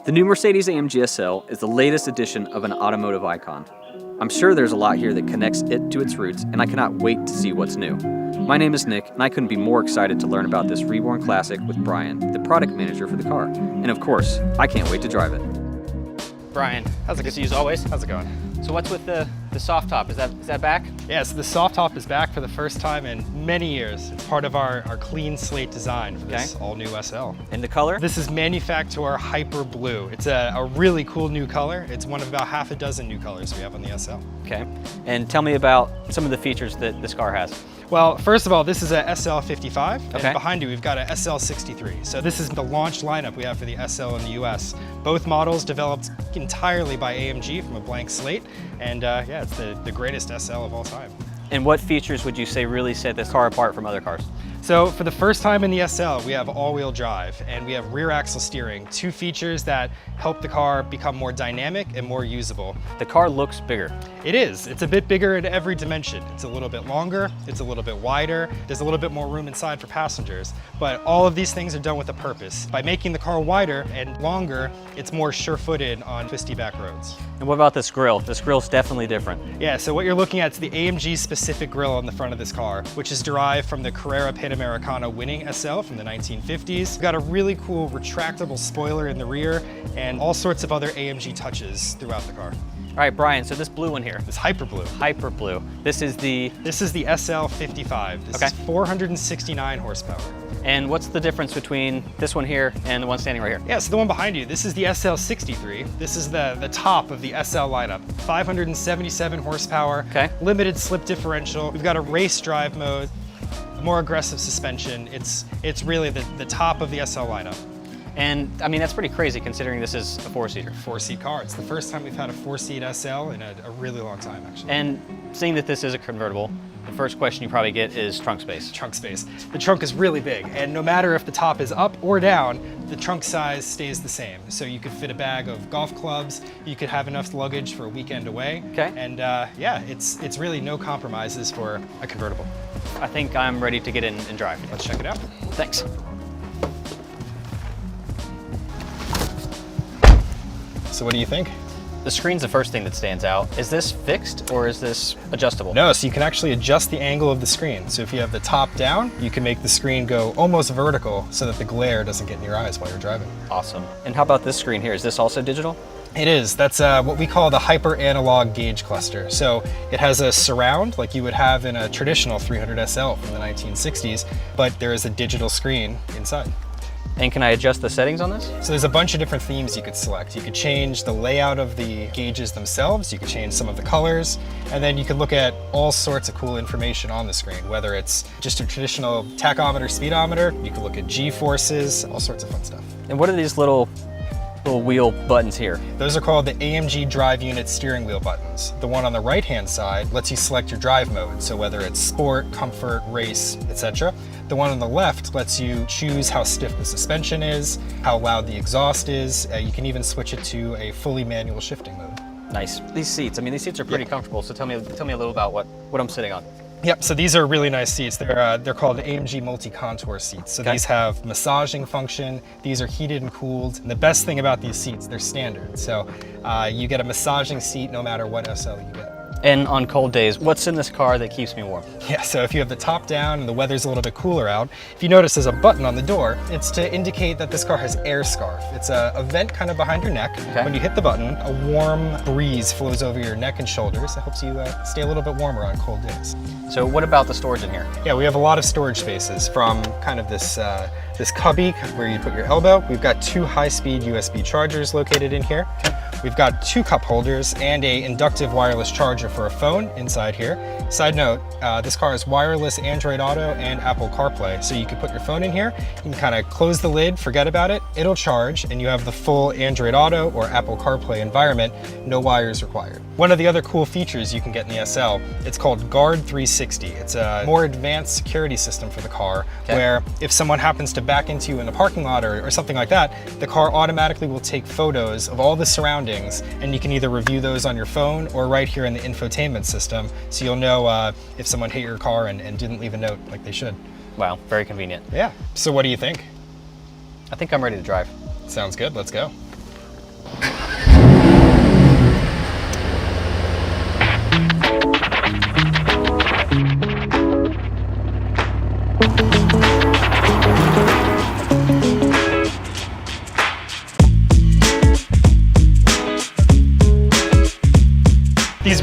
The new Mercedes-AMG SL is the latest edition of an automotive icon. I'm sure there's a lot here that connects it to its roots, and I cannot wait to see what's new. My name is Nick, and I couldn't be more excited to learn about this reborn classic with Brian, the product manager for the car. And of course, I can't wait to drive it. Brian, how's it going? As always. How's it going? So what's with the soft top? Is that back? Yeah, so the soft top is back for the first time in many years. It's part of our clean slate design for this all-new SL. And the color? This is Manufactor Hyper Blue. It's a really cool new color. It's one of about half a dozen new colors we have on the SL. Okay. And tell me about some of the features that this car has. Well, first of all, this is a SL55, okay. And behind you we've got a SL63. So this is the launch lineup we have for the SL in the US. Both models developed entirely by AMG from a blank slate, and yeah, it's the greatest SL of all time. And what features would you say really set this car apart from other cars? So for the first time in the SL, we have all-wheel drive and we have rear axle steering, two features that help the car become more dynamic and more usable. The car looks bigger. It is. It's a bit bigger in every dimension. It's a little bit longer, it's a little bit wider, there's a little bit more room inside for passengers, but all of these things are done with a purpose. By making the car wider and longer, it's more sure-footed on twisty back roads. And what about this grille? This grille's definitely different. Yeah, so what you're looking at is the AMG specific grille on the front of this car, which is derived from the Carrera Panamericana winning SL from the 1950s. We've got a really cool retractable spoiler in the rear and all sorts of other AMG touches throughout the car. All right, Brian, so this blue one here. This Hyper Blue. Hyper Blue. This is the SL55. This is 469 horsepower. And what's the difference between this one here and the one standing right here? Yeah, so the one behind you, this is the SL63. This is the top of the SL lineup. 577 horsepower, limited slip differential. We've got a race drive mode, more aggressive suspension. It's really the top of the SL lineup. And I mean, that's pretty crazy considering this is a four-seater. Four-seat car. It's the first time we've had a four-seat SL in a really long time, actually. And seeing that this is a convertible, the first question you probably get is trunk space. Trunk space. The trunk is really big, and no matter if the top is up or down, the trunk size stays the same. So you could fit a bag of golf clubs, you could have enough luggage for a weekend away. Okay. And yeah, it's really no compromises for a convertible. I think I'm ready to get in and drive. Let's check it out. Thanks. So what do you think? The screen's the first thing that stands out. Is this fixed or is this adjustable? No, so you can actually adjust the angle of the screen. So if you have the top down, you can make the screen go almost vertical so that the glare doesn't get in your eyes while you're driving. Awesome. And how about this screen here? Is this also digital? It is. That's what we call the hyper analog gauge cluster. So it has a surround like you would have in a traditional 300 SL from the 1960s, but there is a digital screen inside. And can I adjust the settings on this? So there's a bunch of different themes you could select. You could change the layout of the gauges themselves, you could change some of the colors, and then you could look at all sorts of cool information on the screen, whether it's just a traditional tachometer, speedometer, you could look at G-forces, all sorts of fun stuff. And what are these little wheel buttons here? Those are called the AMG Drive Unit steering wheel buttons. The one on the right-hand side lets you select your drive mode, so whether it's sport, comfort, race, etc. The one on the left lets you choose how stiff the suspension is, how loud the exhaust is. You can even switch it to a fully manual shifting mode. Nice. These seats, I mean, these seats are pretty comfortable, so tell me a little about what I'm sitting on. Yep, so these are really nice seats. They're called AMG multi-contour seats. So these have massaging function, these are heated and cooled, and the best thing about these seats, they're standard. So you get a massaging seat no matter what SL you get. And on cold days, what's in this car that keeps me warm? Yeah, so if you have the top down and the weather's a little bit cooler out, if you notice there's a button on the door, it's to indicate that this car has air scarf. It's a vent kind of behind your neck. When you hit the button, a warm breeze flows over your neck and shoulders. It helps you stay a little bit warmer on cold days. So what about the storage in here? Yeah, we have a lot of storage spaces, from kind of this cubby where you put your elbow. We've got two high-speed USB chargers located in here. We've got two cup holders and a inductive wireless charger for a phone inside here. Side note, this car has wireless Android Auto and Apple CarPlay, so you can put your phone in here, you can kind of close the lid, forget about it, it'll charge, and you have the full Android Auto or Apple CarPlay environment, no wires required. One of the other cool features you can get in the SL, it's called Guard 360. It's a more advanced security system for the car, where if someone happens to back into you in the parking lot or something like that, the car automatically will take photos of all the surroundings, and you can either review those on your phone or right here in the infotainment system, so you'll know if someone hit your car and didn't leave a note like they should. Wow, very convenient. Yeah. So what do you think? I think I'm ready to drive. Sounds good. Let's go.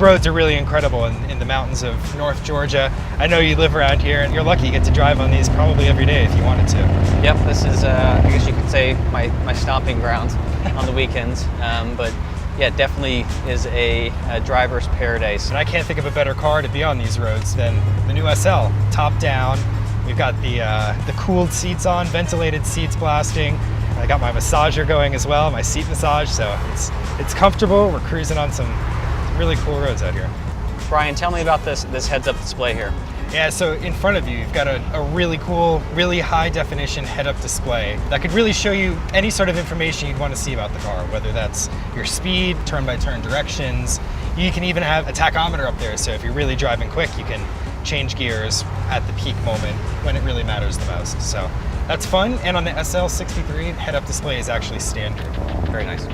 roads are really incredible in the mountains of North Georgia. I know you live around here, and you're lucky you get to drive on these probably every day if you wanted to. Yep, this is, I guess you could say, my stomping grounds on the weekends. But yeah, it definitely is a driver's paradise. And I can't think of a better car to be on these roads than the new SL. Top down, we've got the cooled seats on, ventilated seats blasting. I got my massager going as well, my seat massage, so it's comfortable. We're cruising on some really cool roads out here. Brian, tell me about this heads-up display here. Yeah, so in front of you, you've got a really cool, really high definition head-up display that could really show you any sort of information you'd want to see about the car, whether that's your speed, turn-by-turn directions. You can even have a tachometer up there, so if you're really driving quick, you can change gears at the peak moment when it really matters the most. So that's fun, and on the SL63, head-up display is actually standard. Very nice.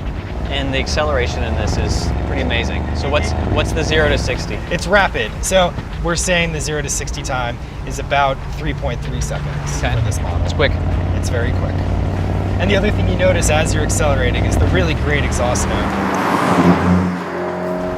And the acceleration in this is pretty amazing. So what's the 0 to 60? It's rapid. So we're saying the 0 to 60 time is about 3.3 seconds for this model. It's quick. It's very quick. And the other thing you notice as you're accelerating is the really great exhaust note.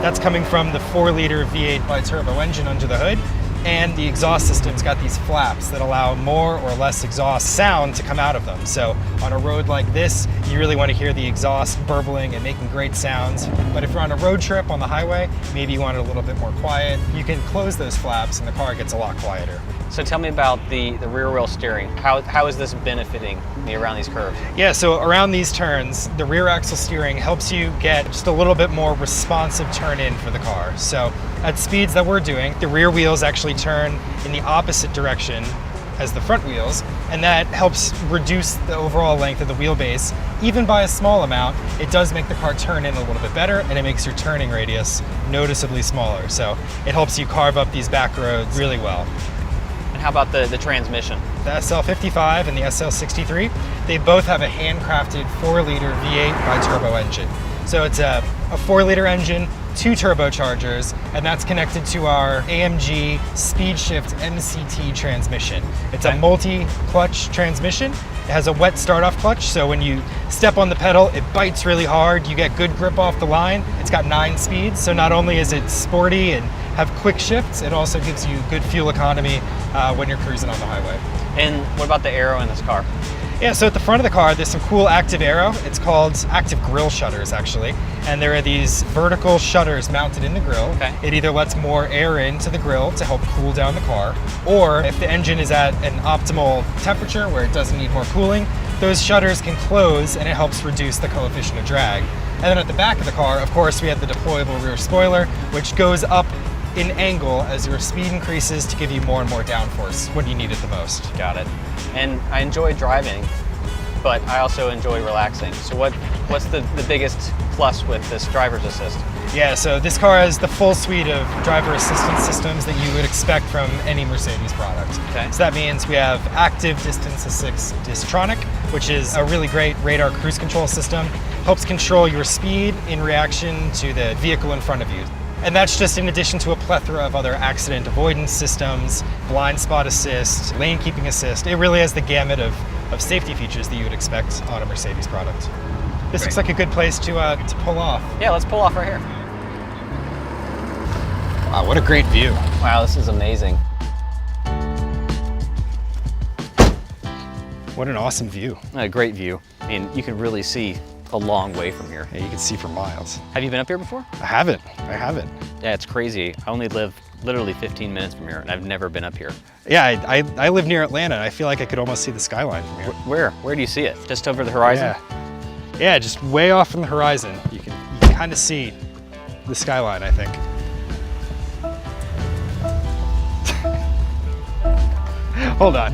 That's coming from the 4-liter V8 bi-turbo engine under the hood. And the exhaust system's got these flaps that allow more or less exhaust sound to come out of them. So on a road like this, you really want to hear the exhaust burbling and making great sounds. But if you're on a road trip on the highway, maybe you want it a little bit more quiet, you can close those flaps and the car gets a lot quieter. So tell me about the rear wheel steering. How is this benefiting me around these curves? Yeah, so around these turns, the rear axle steering helps you get just a little bit more responsive turn in for the car. So at speeds that we're doing, the rear wheels actually turn in the opposite direction as the front wheels, and that helps reduce the overall length of the wheelbase. Even by a small amount, it does make the car turn in a little bit better, and it makes your turning radius noticeably smaller. So it helps you carve up these back roads really well. How about the transmission? The SL55 and the SL63, they both have a handcrafted 4-liter V8 bi-turbo engine. So it's a 4-liter engine, 2 turbochargers, and that's connected to our AMG Speed Shift MCT transmission. It's a multi-clutch transmission. It has a wet start-off clutch, so when you step on the pedal, it bites really hard. You get good grip off the line. It's got 9 speeds, so not only is it sporty and have quick shifts, it also gives you good fuel economy when you're cruising on the highway. And what about the aero in this car? Yeah, so at the front of the car, there's some cool active aero. It's called active grille shutters, actually. And there are these vertical shutters mounted in the grille. Okay. It either lets more air into the grille to help cool down the car, or if the engine is at an optimal temperature where it doesn't need more cooling, those shutters can close and it helps reduce the coefficient of drag. And then at the back of the car, of course, we have the deployable rear spoiler, which goes up in angle as your speed increases to give you more and more downforce when you need it the most. Got it. And I enjoy driving, but I also enjoy relaxing. So what's the biggest plus with this driver's assist? Yeah, so this car has the full suite of driver assistance systems that you would expect from any Mercedes product. Okay. So that means we have active distance assist Distronic, which is a really great radar cruise control system. Helps control your speed in reaction to the vehicle in front of you. And that's just in addition to a plethora of other accident avoidance systems, blind spot assist, lane keeping assist. It really has the gamut of safety features that you would expect on a Mercedes product. This looks like a good place to pull off. Yeah, let's pull off right here. Wow, what a great view. Wow, this is amazing. What an awesome view. A great view. I mean, you can really see a long way from here. Yeah, you can see for miles. Have you been up here before? I haven't. Yeah, it's crazy. I only live literally 15 minutes from here, and I've never been up here. Yeah, I live near Atlanta, and I feel like I could almost see the skyline from here. Where do you see it? Just over the horizon? Yeah, just way off from the horizon. You can kind of see the skyline, I think. Hold on.